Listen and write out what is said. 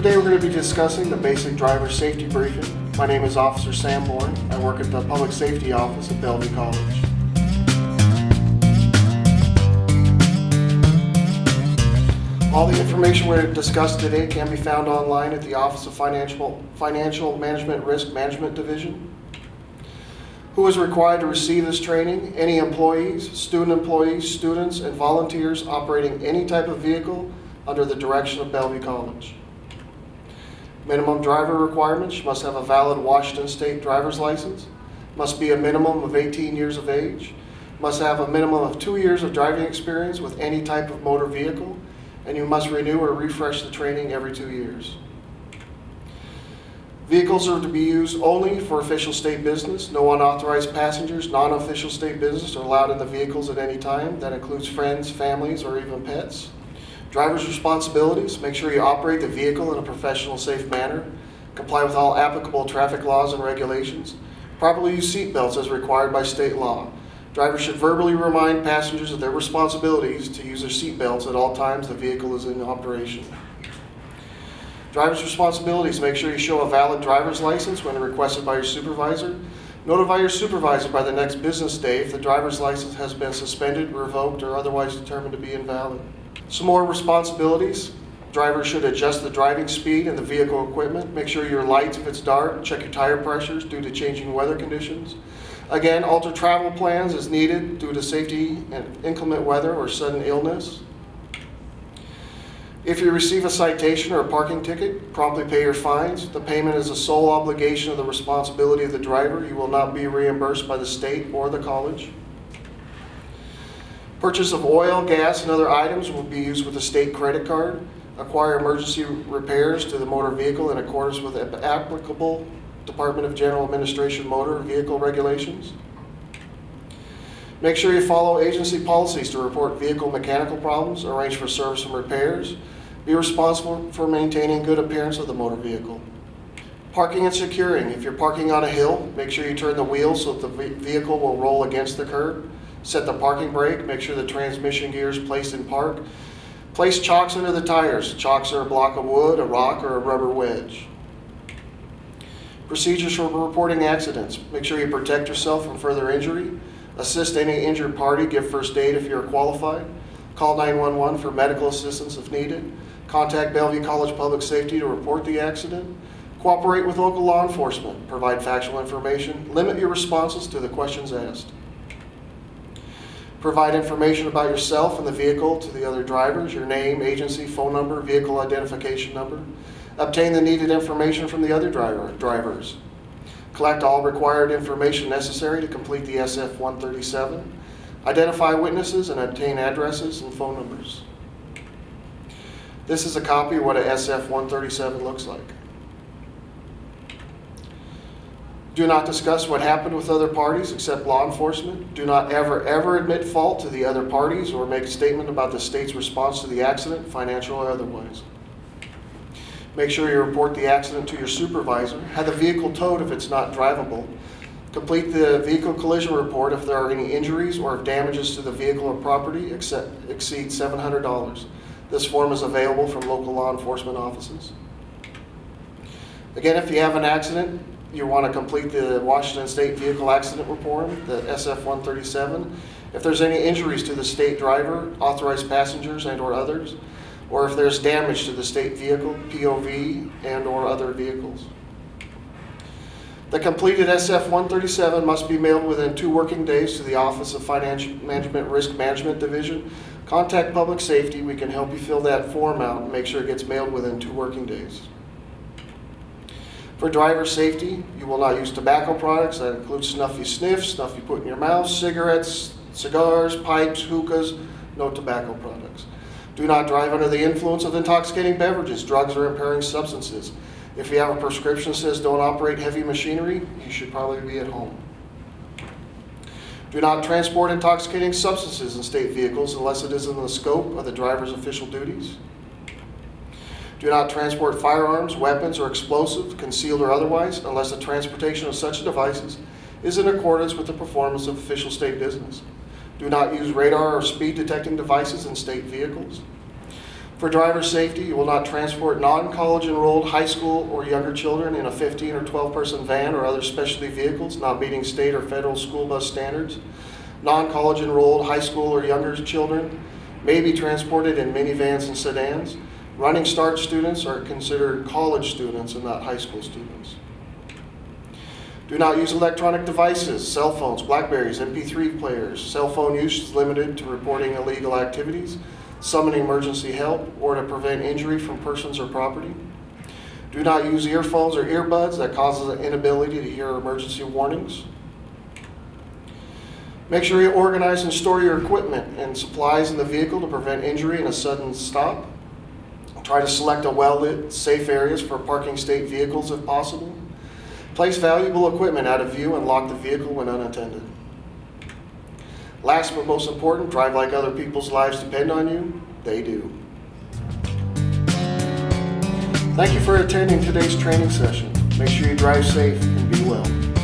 Today we're going to be discussing the basic driver safety briefing. My name is Officer Sam Bourne. I work at the Public Safety Office at Bellevue College. All the information we're going to discuss today can be found online at the Office of Financial Management Risk Management Division. Who is required to receive this training? Any employees, students, and volunteers operating any type of vehicle under the direction of Bellevue College. Minimum driver requirements: must have a valid Washington State driver's license, must be a minimum of 18 years of age, must have a minimum of 2 years of driving experience with any type of motor vehicle, and you must renew or refresh the training every 2 years. Vehicles are to be used only for official state business. No unauthorized passengers, non-official state business are allowed in the vehicles at any time. That includes friends, families, or even pets. Driver's responsibilities: make sure you operate the vehicle in a professional, safe manner, comply with all applicable traffic laws and regulations, properly use seat belts as required by state law. Drivers should verbally remind passengers of their responsibilities to use their seat belts at all times the vehicle is in operation. Driver's responsibilities: make sure you show a valid driver's license when requested by your supervisor. Notify your supervisor by the next business day if the driver's license has been suspended, revoked, or otherwise determined to be invalid. Some more responsibilities: drivers should adjust the driving speed and the vehicle equipment. Make sure your lights if it's dark. Check your tire pressures due to changing weather conditions. Again, alter travel plans as needed due to safety and inclement weather or sudden illness. If you receive a citation or a parking ticket, promptly pay your fines. The payment is the sole obligation of the responsibility of the driver. You will not be reimbursed by the state or the college. Purchase of oil, gas, and other items will be used with a state credit card. Acquire emergency repairs to the motor vehicle in accordance with applicable Department of General Administration motor vehicle regulations. Make sure you follow agency policies to report vehicle mechanical problems, arrange for service and repairs. Be responsible for maintaining good appearance of the motor vehicle. Parking and securing: if you're parking on a hill, make sure you turn the wheels so that the vehicle will roll against the curb. Set the parking brake, make sure the transmission gear is placed in park. Place chocks under the tires. Chocks are a block of wood, a rock, or a rubber wedge. Procedures for reporting accidents: make sure you protect yourself from further injury. Assist any injured party, give first aid if you're qualified. Call 911 for medical assistance if needed. Contact Bellevue College Public Safety to report the accident. Cooperate with local law enforcement. Provide factual information. Limit your responses to the questions asked. Provide information about yourself and the vehicle to the other drivers: your name, agency, phone number, vehicle identification number. Obtain the needed information from the other drivers. Collect all required information necessary to complete the SF-137. Identify witnesses and obtain addresses and phone numbers. This is a copy of what a SF-137 looks like. Do not discuss what happened with other parties except law enforcement. Do not ever admit fault to the other parties or make a statement about the state's response to the accident, financial or otherwise. Make sure you report the accident to your supervisor. Have the vehicle towed if it's not drivable. Complete the vehicle collision report if there are any injuries or if damages to the vehicle or property exceed $700. This form is available from local law enforcement offices. Again, if you have an accident, you want to complete the Washington State Vehicle Accident Report, the SF-137. If there's any injuries to the state driver, authorized passengers, and or others, or if there's damage to the state vehicle, POV, and or other vehicles. The completed SF-137 must be mailed within 2 working days to the Office of Financial Management Risk Management Division. Contact Public Safety. We can help you fill that form out and make sure it gets mailed within 2 working days. For driver safety, you will not use tobacco products. That includes snuff you sniff, snuff you put in your mouth, cigarettes, cigars, pipes, hookahs, no tobacco products. Do not drive under the influence of intoxicating beverages, drugs, or impairing substances. If you have a prescription that says don't operate heavy machinery, you should probably be at home. Do not transport intoxicating substances in state vehicles unless it is in the scope of the driver's official duties. Do not transport firearms, weapons, or explosives, concealed or otherwise, unless the transportation of such devices is in accordance with the performance of official state business. Do not use radar or speed detecting devices in state vehicles. For driver safety, you will not transport non-college enrolled high school or younger children in a 15 or 12-person van or other specialty vehicles not meeting state or federal school bus standards. Non-college enrolled high school or younger children may be transported in minivans and sedans. Running Start students are considered college students and not high school students. Do not use electronic devices, cell phones, Blackberries, MP3 players. Cell phone use is limited to reporting illegal activities, summoning emergency help, or to prevent injury from persons or property. Do not use earphones or earbuds that causes an inability to hear emergency warnings. Make sure you organize and store your equipment and supplies in the vehicle to prevent injury and a sudden stop. Try to select a well-lit, safe areas for parking state vehicles if possible. Place valuable equipment out of view and lock the vehicle when unattended. Last but most important, drive like other people's lives depend on you. They do. Thank you for attending today's training session. Make sure you drive safe and be well.